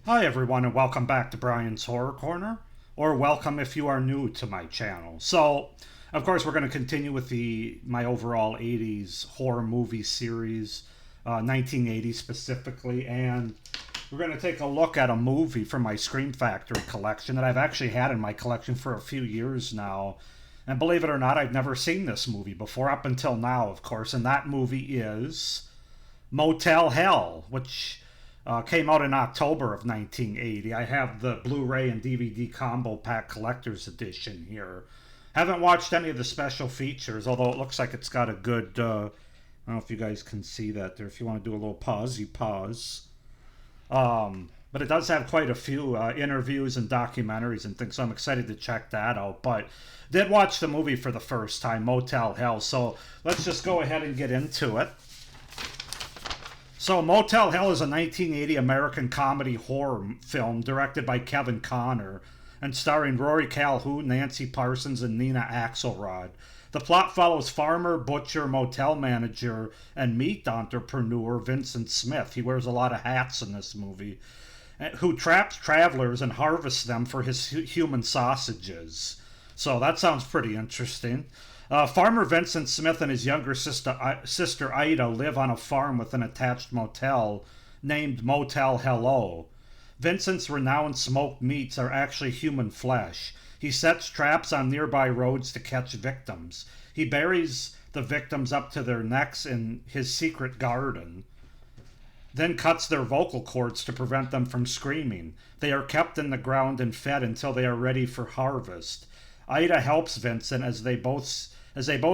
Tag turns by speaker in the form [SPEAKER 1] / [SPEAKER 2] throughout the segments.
[SPEAKER 1] Hi everyone and welcome back to Brian's Horror Corner, or welcome if you are new to my channel. So, of course we're going to continue with my overall 80s horror movie series, 1980s specifically, and we're going to take a look at a movie from my Scream Factory collection that I've actually had in my collection for a few years now. And believe it or not, I've never seen this movie before, up until now, of course, and that movie is Motel Hell, which came out in October of 1980. I have the Blu-ray and DVD combo pack collector's edition here. Haven't watched any of the special features, although it looks like it's got a good. I don't know if you guys can see that there. If you want to do a little pause, you pause. But it does have quite a few interviews and documentaries and things, so I'm excited to check that out. But did watch the movie for the first time, Motel Hell. So let's just go ahead and get into it. So, Motel Hell is a 1980 American comedy horror film directed by Kevin Connor and starring Rory Calhoun, Nancy Parsons, and Nina Axelrod. The plot follows farmer, butcher, motel manager, and meat entrepreneur Vincent Smith. He wears a lot of hats in this movie, who traps travelers and harvests them for his human sausages. So that sounds pretty interesting. Farmer Vincent Smith and his younger sister Ida live on a farm with an attached motel named Motel Hello. Vincent's renowned smoked meats are actually human flesh. He sets traps on nearby roads to catch victims. He buries the victims up to their necks in his secret garden, then cuts their vocal cords to prevent them from screaming. They are kept in the ground and fed until they are ready for harvest. Ida helps Vincent as they both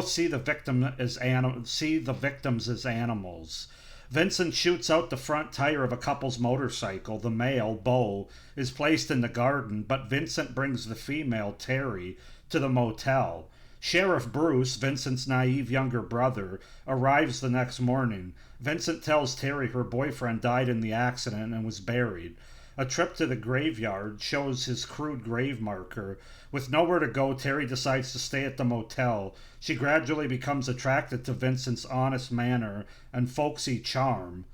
[SPEAKER 1] see the victims as animals. Vincent shoots out the front tire of a couple's motorcycle. The male, Bo, is placed in the garden, but Vincent brings the female, Terry, to the motel. Sheriff Bruce, Vincent's naive younger brother, arrives the next morning. Vincent tells Terry her boyfriend died in the accident and was buried. A trip to the graveyard shows his crude grave marker. With nowhere to go, Terry decides to stay at the motel. She gradually becomes attracted to Vincent's honest manner and folksy charm,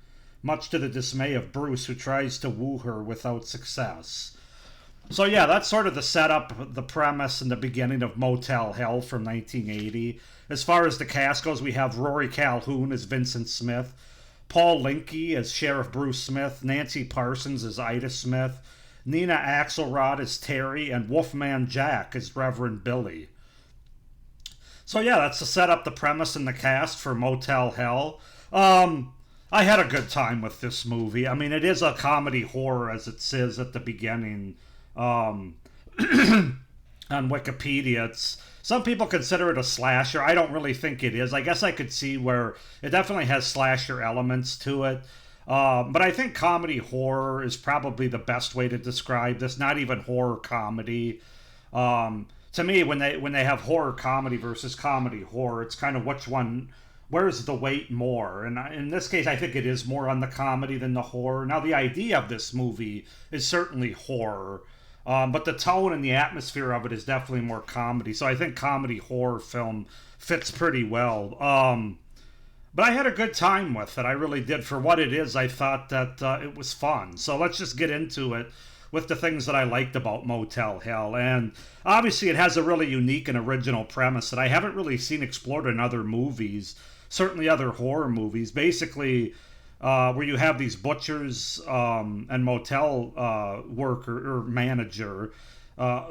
[SPEAKER 1] much to the dismay of Bruce, who tries to woo her without success. So yeah, that's sort of the setup, the premise, and the beginning of Motel Hell from 1980. As far as the cast goes, we have Rory Calhoun as Vincent Smith, Paul Linke as Sheriff Bruce Smith, Nancy Parsons as Ida Smith, Nina Axelrod as Terry, and Wolfman Jack as Reverend Billy. So yeah, that's to set up the premise and the cast for Motel Hell. I had a good time with this movie. I mean, it is a comedy horror, as it says at the beginning. On Wikipedia, some people consider it a slasher. I don't really think it is. I guess I could see where it definitely has slasher elements to it. But I think comedy horror is probably the best way to describe this. Not even horror comedy. To me, when they have horror comedy versus comedy horror, it's kind of where's the weight more? And in this case, I think it is more on the comedy than the horror. Now, the idea of this movie is certainly horror. But the tone and the atmosphere of it is definitely more comedy. So I think comedy horror film fits pretty well. But I had a good time with it. I really did. For what it is, I thought that it was fun. So let's just get into it with the things that I liked about Motel Hell. And obviously it has a really unique and original premise that I haven't really seen explored in other movies, certainly other horror movies. Basically, where you have these butchers and motel worker or manager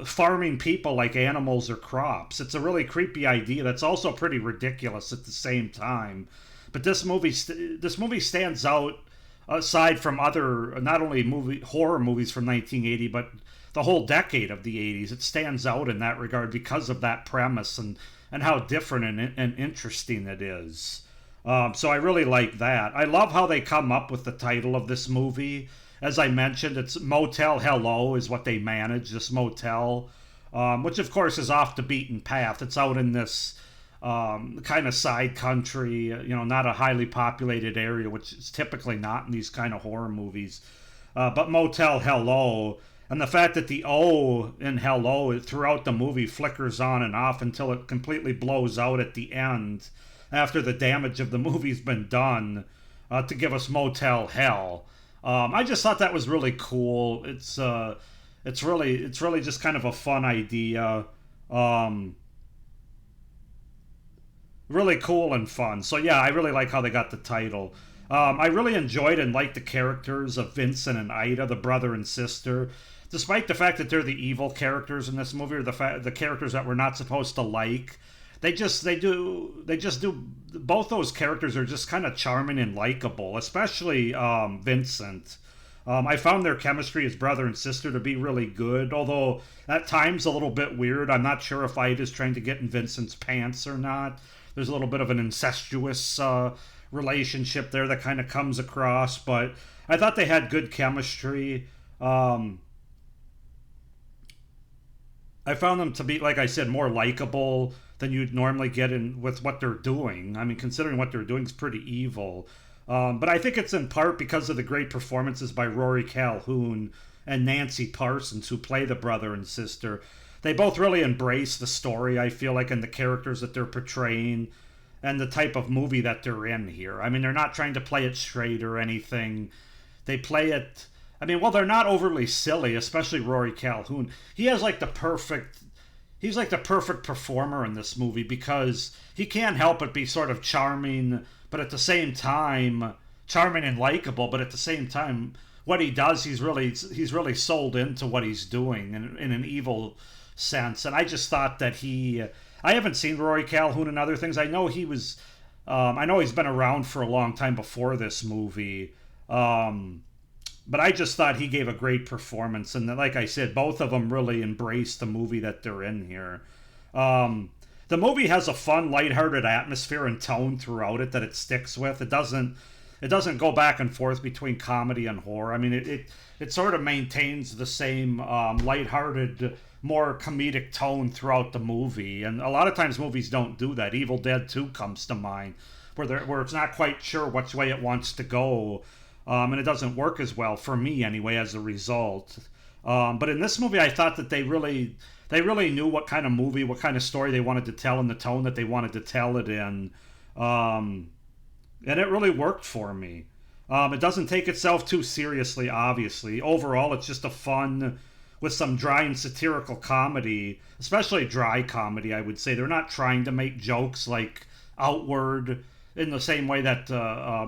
[SPEAKER 1] farming people like animals or crops. It's a really creepy idea that's also pretty ridiculous at the same time. But this movie stands out aside from other not only horror movies from 1980, but the whole decade of the 80s. It stands out in that regard because of that premise and how different and interesting it is. So I really like that. I love how they come up with the title of this movie. As I mentioned, it's Motel Hello is what they manage, this motel, which of course is off the beaten path. It's out in this kind of side country, not a highly populated area, which is typically not in these kind of horror movies. But Motel Hello, and the fact that the O in Hello throughout the movie flickers on and off until it completely blows out at the end, after the damage of the movie's been done, to give us Motel Hell. I just thought that was really cool. It's really just kind of a fun idea. Um, Really cool and fun. So yeah, I really like how they got the title. I really enjoyed and liked the characters of Vincent and Ida, the brother and sister. Despite the fact that they're the evil characters in this movie, or the characters that we're not supposed to like, they just do both those characters are just kind of charming and likable, especially Vincent. I found their chemistry as brother and sister to be really good, although at times a little bit weird. I'm not sure if Ida's trying to get in Vincent's pants or not. There's a little bit of an incestuous relationship there that kind of comes across, but I thought they had good chemistry. Um, I found them to be, like I said, more likable than you'd normally get in with what they're doing. I mean, considering what they're doing is pretty evil. But I think it's in part because of the great performances by Rory Calhoun and Nancy Parsons, who play the brother and sister. They both really embrace the story, I feel like, and the characters that they're portraying and the type of movie that they're in here. I mean, they're not trying to play it straight or anything. They play it. I mean, well, they're not overly silly, especially Rory Calhoun. He has like the perfect. He's like the perfect performer in this movie because he can't help but be sort of charming, but at the same time, charming and likable. But at the same time, what he does, he's really sold into what he's doing in an evil sense. And I just thought that he. I haven't seen Rory Calhoun and other things. I know he was. I know he's been around for a long time before this movie. But I just thought he gave a great performance, and like I said, both of them really embraced the movie that they're in here. Um, the movie has a fun, lighthearted atmosphere and tone throughout it that it sticks with. It doesn't go back and forth between comedy and horror. I mean, it sort of maintains the same lighthearted, more comedic tone throughout the movie. And a lot of times movies don't do that. Evil Dead 2 comes to mind, where it's not quite sure which way it wants to go, and it doesn't work as well for me anyway as a result. But in this movie, I thought that they really knew what kind of movie, what kind of story they wanted to tell, and the tone that they wanted to tell it in, um, and it really worked for me. It doesn't take itself too seriously, obviously. Overall, it's just a fun with some dry and satirical comedy, especially dry comedy. I would say they're not trying to make jokes like outward in the same way that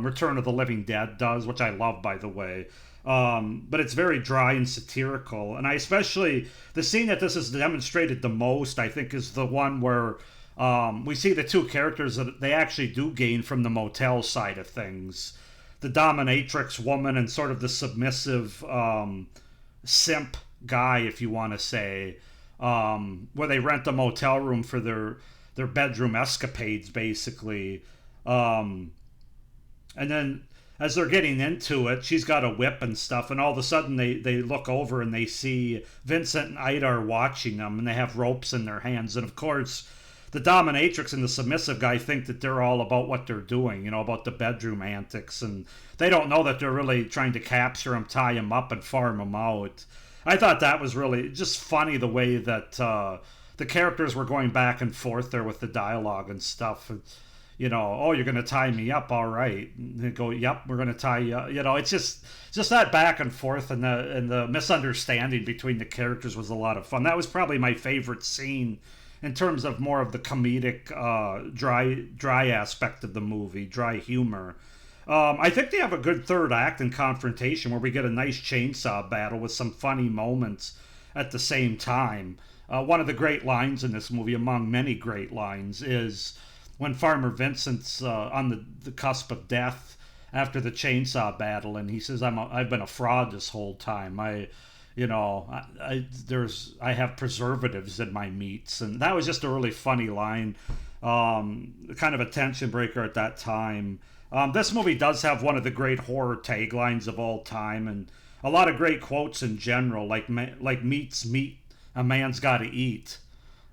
[SPEAKER 1] Return of the Living Dead does, which I love, by the way. But it's very dry and satirical. And I especially, the scene that this is demonstrated the most, I think, is the one where we see the two characters that they actually do gain from the motel side of things. The dominatrix woman and sort of the submissive simp guy, if you want to say, where they rent a motel room for their bedroom escapades, basically. Um, and then as they're getting into it, she's got a whip and stuff, and all of a sudden they look over and they see Vincent and Ida are watching them, and they have ropes in their hands. And of course, the dominatrix and the submissive guy think that they're all about what they're doing, about the bedroom antics, and they don't know that they're really trying to capture him, tie him up, and farm him out. I thought that was really just funny the way that the characters were going back and forth there with the dialogue and stuff. Oh, you're going to tie me up, all right. And they go, yep, we're going to tie you up. It's just that back and forth, and the misunderstanding between the characters was a lot of fun. That was probably my favorite scene in terms of more of the comedic, dry aspect of the movie, dry humor. I think they have a good third act and confrontation where we get a nice chainsaw battle with some funny moments at the same time. One of the great lines in this movie, among many great lines, is when Farmer Vincent's on the cusp of death after the chainsaw battle, and he says, "I've been a fraud this whole time. I have preservatives in my meats," and that was just a really funny line, kind of a tension breaker at that time. This movie does have one of the great horror taglines of all time, and a lot of great quotes in general, like "meat's meat, a man's got to eat."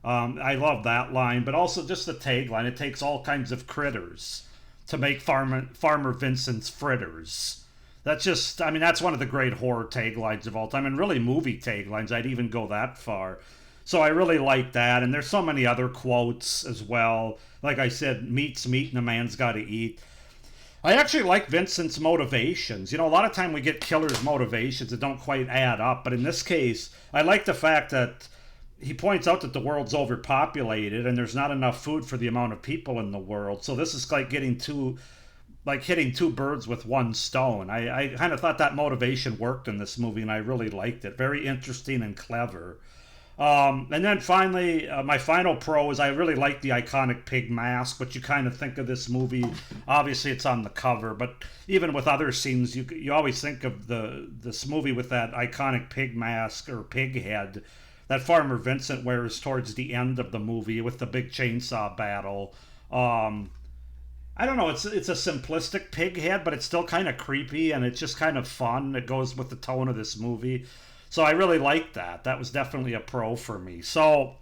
[SPEAKER 1] I love that line, but also just the tagline. It takes all kinds of critters to make Farmer Vincent's fritters. That's one of the great horror taglines of all time, and really movie taglines. I'd even go that far. So I really like that, and there's so many other quotes as well. Like I said, meat's meat and a man's got to eat. I actually like Vincent's motivations. You know, a lot of time we get killers' motivations that don't quite add up, but in this case, I like the fact that he points out that the world's overpopulated and there's not enough food for the amount of people in the world. So this is like hitting two birds with one stone. I kind of thought that motivation worked in this movie, and I really liked it. Very interesting and clever. And then finally, my final pro is I really like the iconic pig mask, but you kind of think of this movie, obviously it's on the cover, but even with other scenes, you always think of this movie with that iconic pig mask or pig head that Farmer Vincent wears towards the end of the movie with the big chainsaw battle. I don't know, it's a simplistic pig head, but it's still kind of creepy and it's just kind of fun. It goes with the tone of this movie. So I really liked that. That was definitely a pro for me. So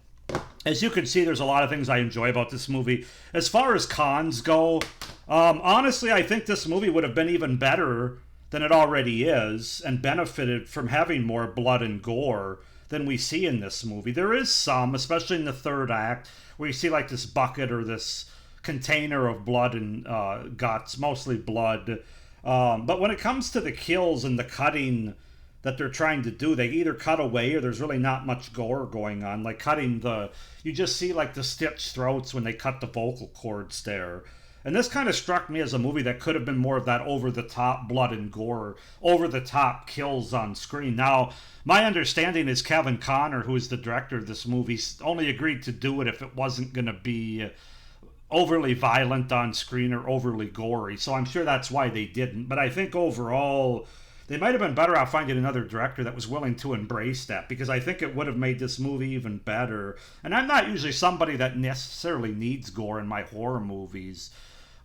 [SPEAKER 1] as you can see, there's a lot of things I enjoy about this movie. As far as cons go, honestly, I think this movie would have been even better than it already is and benefited from having more blood and gore than we see in this movie. There is some, especially in the third act, where you see like this bucket or this container of blood and guts, mostly blood. But when it comes to the kills and the cutting that they're trying to do, they either cut away or there's really not much gore going on. Like you just see like the stitched throats when they cut the vocal cords there. And this kind of struck me as a movie that could have been more of that over-the-top blood and gore, over-the-top kills on screen. Now, my understanding is Kevin Connor, who is the director of this movie, only agreed to do it if it wasn't going to be overly violent on screen or overly gory. So I'm sure that's why they didn't. But I think overall, they might have been better off finding another director that was willing to embrace that, because I think it would have made this movie even better. And I'm not usually somebody that necessarily needs gore in my horror movies.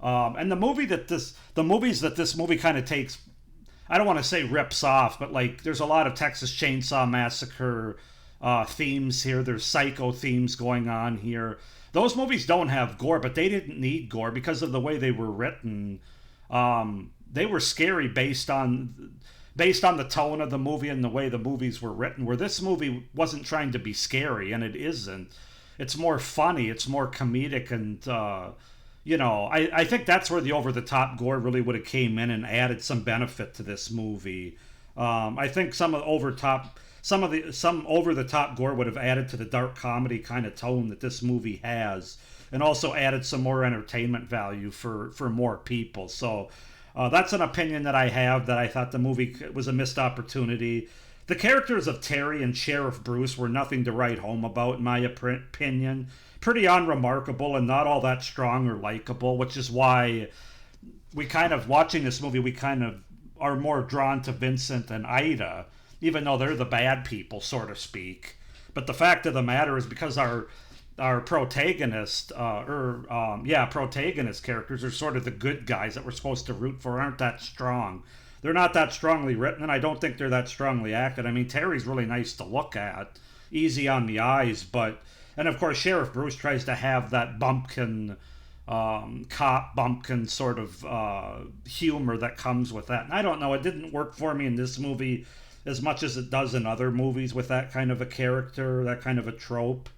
[SPEAKER 1] And the movies that this movie kind of takes, I don't want to say rips off, but like there's a lot of Texas Chainsaw Massacre themes here. There's Psycho themes going on here. Those movies don't have gore, but they didn't need gore because of the way they were written. They were scary based on the tone of the movie and the way the movies were written, where this movie wasn't trying to be scary, and it isn't. It's more funny, it's more comedic, and I think that's where the over-the-top gore really would have came in and added some benefit to this movie. I think some over-the-top gore would have added to the dark comedy kind of tone that this movie has, and also added some more entertainment value for more people. So that's an opinion that I have, that I thought the movie was a missed opportunity. The characters of Terry and Sheriff Bruce were nothing to write home about, in my opinion. Pretty unremarkable and not all that strong or likable, which is why watching this movie, we kind of are more drawn to Vincent and Ida, even though they're the bad people, so to speak. But the fact of the matter is, because our protagonist characters are sort of the good guys that we're supposed to root for, aren't that strong. They're not that strongly written, and I don't think they're that strongly acted. I mean, Terry's really nice to look at, easy on the eyes, and of course Sheriff Bruce tries to have that bumpkin, cop bumpkin sort of humor that comes with that. And I don't know, it didn't work for me in this movie as much as it does in other movies with that kind of a character, that kind of a trope.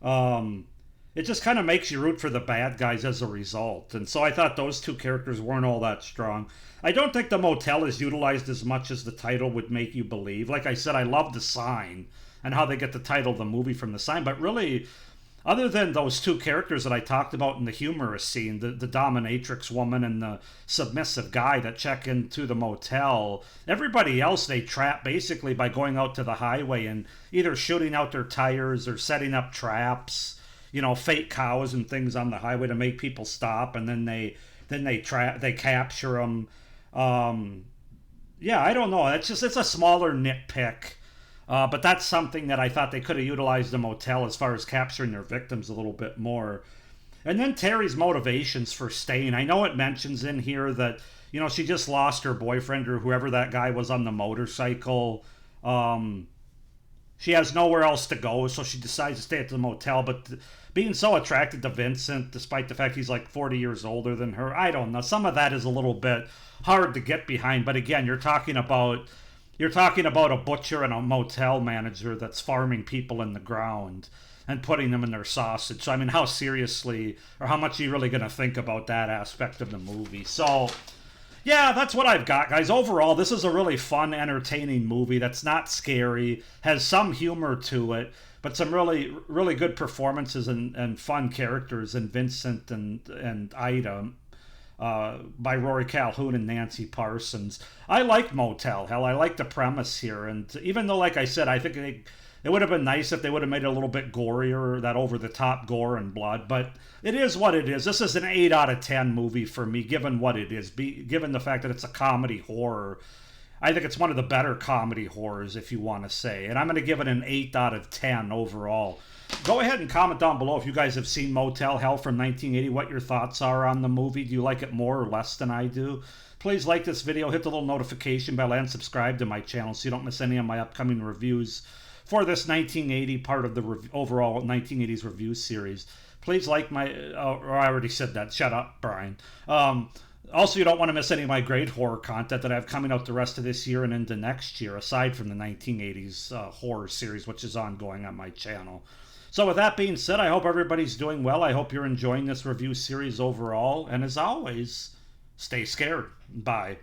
[SPEAKER 1] It just kind of makes you root for the bad guys as a result. And so I thought those two characters weren't all that strong. I don't think the motel is utilized as much as the title would make you believe. Like I said, I love the sign and how they get the title of the movie from the sign. But really, other than those two characters that I talked about in the humorous scene, the dominatrix woman and the submissive guy that check into the motel, everybody else they trap basically by going out to the highway and either shooting out their tires or setting up traps, fake cows and things on the highway to make people stop, and then they capture them. I don't know. It's a smaller nitpick. But that's something that I thought they could have utilized the motel as far as capturing their victims a little bit more. And then Terry's motivations for staying. I know it mentions in here that, she just lost her boyfriend or whoever that guy was on the motorcycle. She has nowhere else to go, so she decides to stay at the motel. But being so attracted to Vincent, despite the fact he's like 40 years older than her, I don't know. Some of that is a little bit hard to get behind. But again, you're talking about a butcher and a motel manager that's farming people in the ground and putting them in their sausage. So, how seriously or how much are you really going to think about that aspect of the movie? So, Yeah, that's what I've got, guys. Overall, this is a really fun, entertaining movie that's not scary, has some humor to it, but some really, really good performances and fun characters in Vincent and Ida by Rory Calhoun and Nancy Parsons. I like Motel. Hell, I like the premise here, and even though, like I said, I think it would have been nice if they would have made it a little bit gorier, that over the top gore and blood, but it is what it is. This is an 8 out of 10 movie for me, given what it is, given the fact that it's a comedy horror. I think it's one of the better comedy horrors, if you want to say. And I'm going to give it an 8 out of 10 overall. Go ahead and comment down below if you guys have seen Motel Hell from 1980, what your thoughts are on the movie. Do you like it more or less than I do? Please like this video, hit the little notification bell, and subscribe to my channel so you don't miss any of my upcoming reviews for this 1980 part of the overall 1980s review series. Please like my... or I already said that. Shut up, Brian. Also, you don't want to miss any of my great horror content that I have coming out the rest of this year and into next year, aside from the 1980s horror series, which is ongoing on my channel. So with that being said, I hope everybody's doing well. I hope you're enjoying this review series overall. And as always, stay scared. Bye.